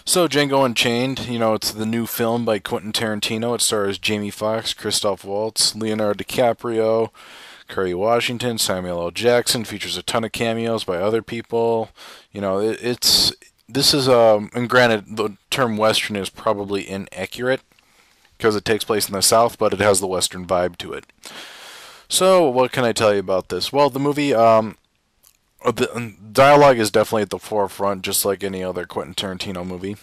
So Django Unchained, it's the new film by Quentin Tarantino. It stars Jamie Foxx, Christoph Waltz, Leonardo DiCaprio, Kerry Washington, Samuel L. Jackson. Features a ton of cameos by other people. It's this is and granted the term Western is probably inaccurate because it takes place in the South, but it has the Western vibe to it. So what can I tell you about this? Well, the movie the dialogue is definitely at the forefront, just like any other Quentin Tarantino movie.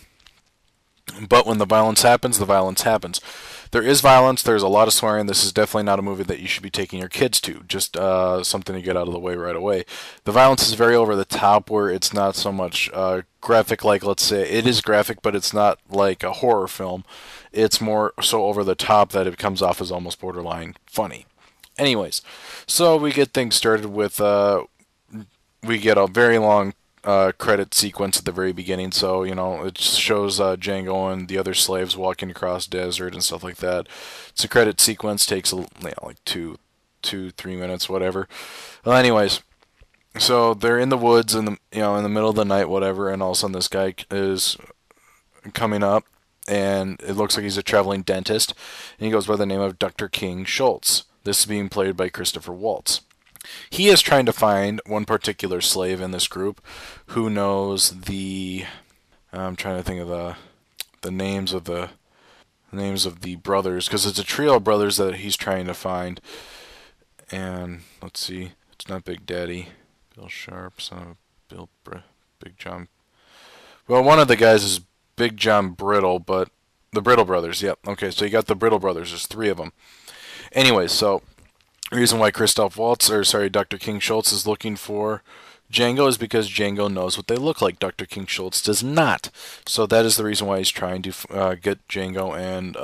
But when the violence happens, the violence happens. There is violence. There's a lot of swearing. This is definitely not a movie that you should be taking your kids to. Just something to get out of the way right away. The violence is very over the top, where it's not so much graphic. Like, let's say it is graphic, but it's not like a horror film. It's more so over the top that it comes off as almost borderline funny. Anyways, so we get things started with we get a very long credit sequence at the very beginning. So it shows Django and the other slaves walking across desert and stuff like that. It's a credit sequence, takes like 2, 3 minutes, whatever. Well, anyways, so they're in the woods in the middle of the night, whatever, and all of a sudden this guy is coming up, and it looks like he's a traveling dentist, and he goes by the name of Dr. King Schultz. This is being played by Christopher Waltz. He is trying to find one particular slave in this group who knows the. I'm trying to think of the names of the brothers, because it's a trio of brothers that he's trying to find. And let's see, it's not Big Daddy, Bill Sharp, son of Big John. Well, one of the guys is Big John Brittle, but the Brittle brothers. Yep. Okay, so you got the Brittle brothers. There's three of them. Anyways, so the reason why Dr. King Schultz is looking for Django is because Django knows what they look like. Dr. King Schultz does not. So that is the reason why he's trying to get Django and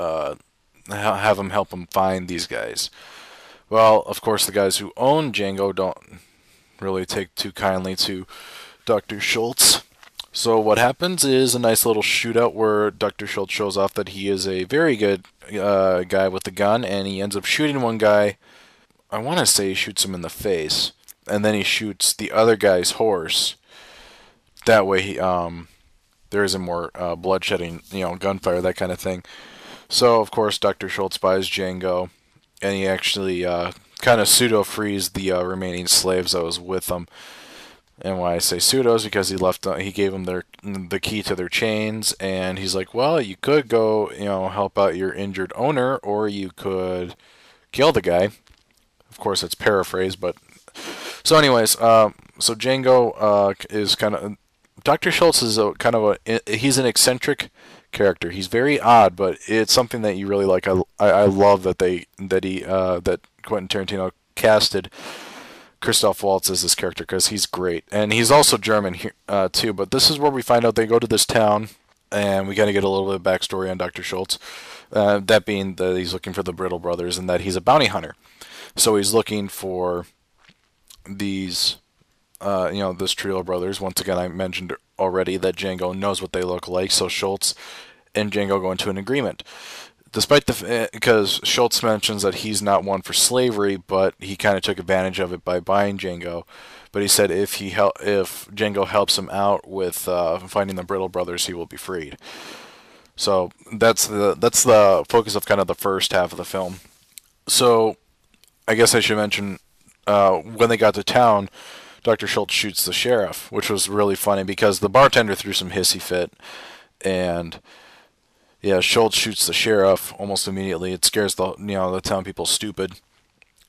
have him help him find these guys. Well, of course, the guys who own Django don't really take too kindly to Dr. Schultz. So what happens is a nice little shootout where Dr. Schultz shows off that he is a very good guy with the gun, and he ends up shooting one guy. I want to say he shoots him in the face, and then he shoots the other guy's horse. That way, there isn't more bloodshedding, gunfire, that kind of thing. So, of course, Dr. Schultz buys Django, and he actually kind of pseudo-frees the remaining slaves that was with him. And why I say pseudo is because he gave them the key to their chains, and he's like, well, you could go, help out your injured owner, or you could kill the guy. Of course, it's paraphrased, but so anyways, so Django is kind of Dr. Schultz is he's an eccentric character. He's very odd, but it's something that you really like. I love that that Quentin Tarantino casted Christoph Waltz as this character because he's great, and he's also German here too. But this is where we find out they go to this town, and we got to get a little bit of backstory on Dr. Schultz. That being that he's looking for the Brittle brothers, and that he's a bounty hunter. So he's looking for these, this trio of brothers. Once again, I mentioned already that Django knows what they look like, so Schultz and Django go into an agreement. Because Schultz mentions that he's not one for slavery, but he kind of took advantage of it by buying Django. But he said if Django helps him out with finding the Brittle brothers, he will be freed. So that's the focus of kind of the first half of the film. So I guess I should mention when they got to town, Dr. Schultz shoots the sheriff, which was really funny because the bartender threw some hissy fit, and yeah, Schultz shoots the sheriff almost immediately. It scares the town people stupid,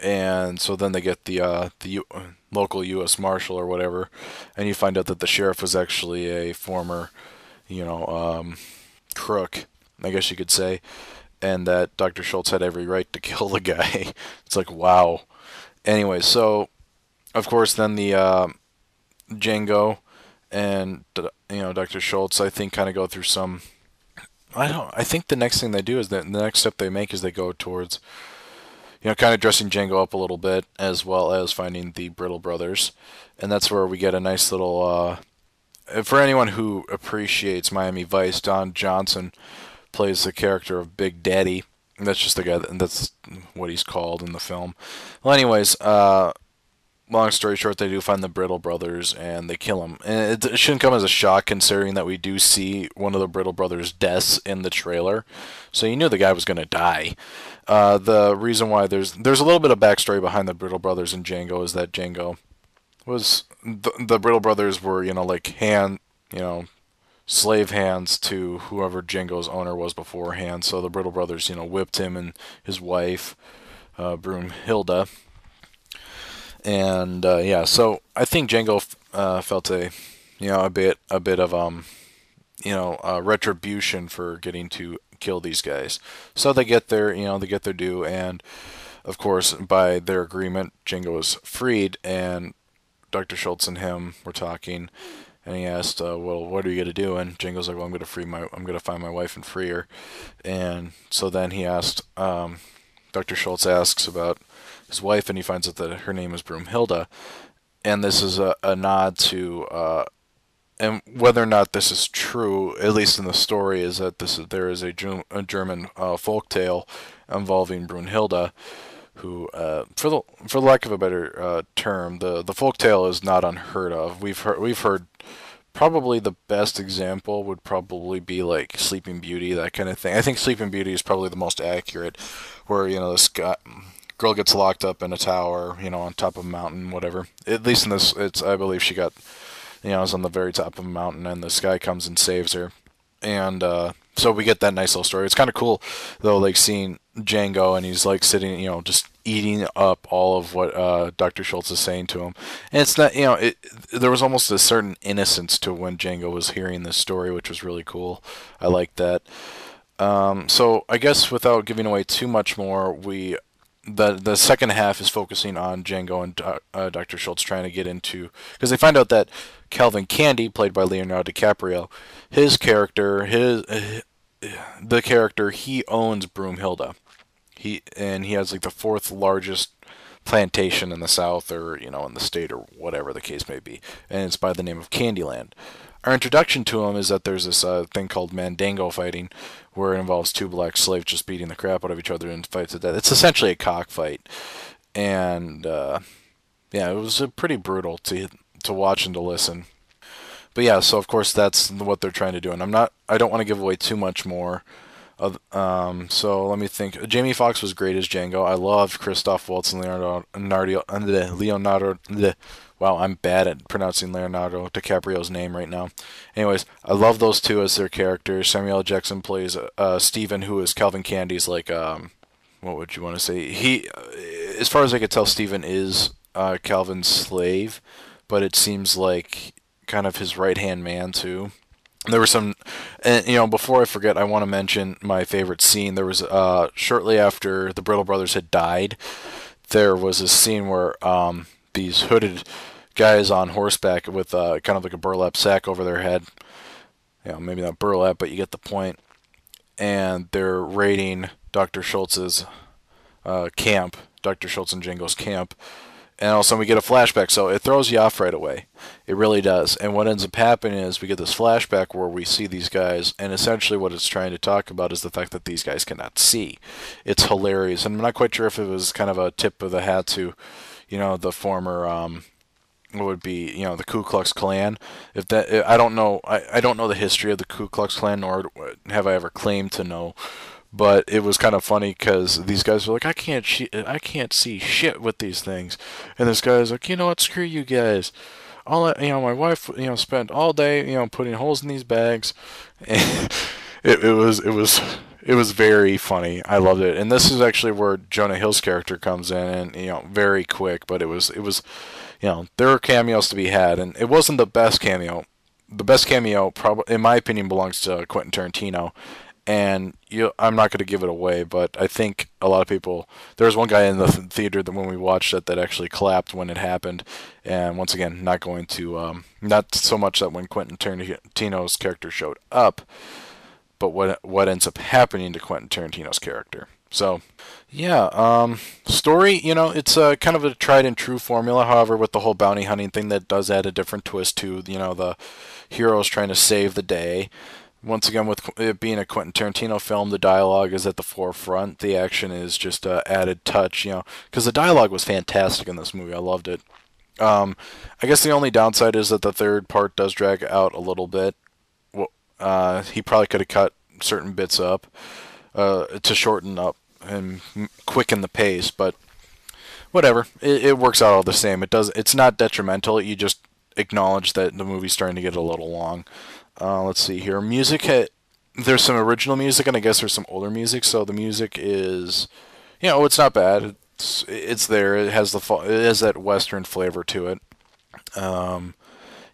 and so then they get the local U.S. Marshal or whatever, and you find out that the sheriff was actually a former crook, I guess you could say, and that Dr. Schultz had every right to kill the guy. It's like, wow. Anyway, so of course then the Django and Dr. Schultz, I think, kind of go through some. I think the next thing they do is that the next step they make is they go towards kind of dressing Django up a little bit, as well as finding the Brittle brothers, and that's where we get a nice little. For anyone who appreciates Miami Vice, Don Johnson plays the character of Big Daddy. That's just the guy. That's what he's called in the film. Well, anyways, long story short, they do find the Brittle brothers and they kill them. And it shouldn't come as a shock considering that we do see one of the Brittle brothers' deaths in the trailer. So you knew the guy was going to die. The reason why there's a little bit of backstory behind the Brittle brothers and Django is that Django was the Brittle brothers were like slave hands to whoever Django's owner was beforehand. So the Brittle brothers whipped him and his wife, Broomhilda. And yeah, so I think Django felt a bit of retribution for getting to kill these guys. So they get their due, and of course by their agreement, Django was freed, and Dr. Schultz and him were talking, and he asked, "Well, what are you gonna do?" And Django's like, "Well, I'm gonna find my wife and free her." And so then he asked, Dr. Schultz asks about his wife, and he finds out that her name is Broomhilda, and this is a nod to, and whether or not this is true, at least in the story, is that there is a German folk tale involving Brunhilde, who, for the lack of a better term, the folk tale is not unheard of. We've heard probably the best example would probably be like Sleeping Beauty, that kind of thing. I think Sleeping Beauty is probably the most accurate, where this girl gets locked up in a tower, on top of a mountain, whatever. At least in this, I believe she got, is on the very top of a mountain, and this guy comes and saves her. And so we get that nice little story. It's kind of cool, though, like seeing Django, and he's like sitting, just eating up all of what Dr. Schultz is saying to him. And it's not, there was almost a certain innocence to when Django was hearing this story, which was really cool. I like that. So I guess without giving away too much more, the second half is focusing on Django and Dr. Schultz trying to get into, because they find out that Calvin Candy, played by Leonardo DiCaprio, his character, the character, he owns Broomhilda. He has like the fourth largest plantation in the South, or in the state, or whatever the case may be, and it's by the name of Candyland. Our introduction to him is that there's this thing called Mandango fighting, where it involves two black slaves just beating the crap out of each other in fights to death. It's essentially a cockfight, and yeah, it was pretty brutal to watch and to listen. But yeah, so of course that's what they're trying to do, and I don't want to give away too much more. So let me think. Jamie Foxx was great as Django. I loved Christoph Waltz and Leonardo. Wow, I'm bad at pronouncing Leonardo DiCaprio's name right now. Anyways, I love those two as their characters. Samuel L. Jackson plays Stephen, who is Calvin Candy's what would you want to say? As far as I could tell, Stephen is Calvin's slave, but it seems like kind of his right-hand man too. There were some, and before I forget, I want to mention my favorite scene. There was shortly after the Brittle brothers had died, there was a scene where these hooded guys on horseback with kind of like a burlap sack over their head. Maybe not burlap, but you get the point. And they're raiding Dr. Schultz's camp, Dr. Schultz and Django's camp. And all of a sudden we get a flashback, so it throws you off right away. It really does. And what ends up happening is we get this flashback where we see these guys, and essentially what it's trying to talk about is the fact that these guys cannot see. It's hilarious. And I'm not quite sure if it was kind of a tip of the hat to, the former, what would be, the Ku Klux Klan. If that, I don't know. I don't know the history of the Ku Klux Klan, nor have I ever claimed to know. But it was kind of funny because these guys were like, I can't see shit with these things, and this guy's like, what? Screw you guys. My wife, spent all day, putting holes in these bags, and it was very funny. I loved it, and this is actually where Jonah Hill's character comes in, and very quick, but it was there were cameos to be had, and it wasn't the best cameo. The best cameo, probably in my opinion, belongs to Quentin Tarantino. And I'm not going to give it away, but I think a lot of people. There was one guy in the theater that when we watched it that actually clapped when it happened. And once again, not going to not so much that when Quentin Tarantino's character showed up, but what ends up happening to Quentin Tarantino's character. So, yeah, story. It's kind of a tried and true formula. However, with the whole bounty hunting thing, that does add a different twist to the heroes trying to save the day. Once again, with it being a Quentin Tarantino film, the dialogue is at the forefront. The action is just added touch, because the dialogue was fantastic in this movie. I loved it. I guess the only downside is that the third part does drag out a little bit. Well, he probably could have cut certain bits up to shorten up and quicken the pace, but whatever. It works out all the same. It does. It's not detrimental. You just acknowledge that the movie's starting to get a little long. Let's see here. There's some original music, and I guess there's some older music. So the music is, it's not bad. It's there. It has it has that Western flavor to it. Um,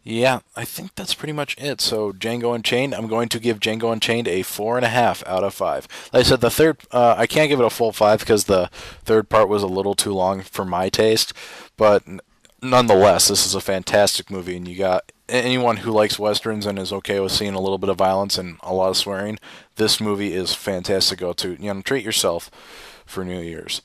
yeah, I think that's pretty much it. So Django Unchained, I'm going to give Django Unchained a 4.5 out of 5. Like I said, the third, I can't give it a full 5 because the third part was a little too long for my taste. But nonetheless, this is a fantastic movie, and you got anyone who likes westerns and is okay with seeing a little bit of violence and a lot of swearing. This movie is fantastic to go to. Treat yourself for New Year's.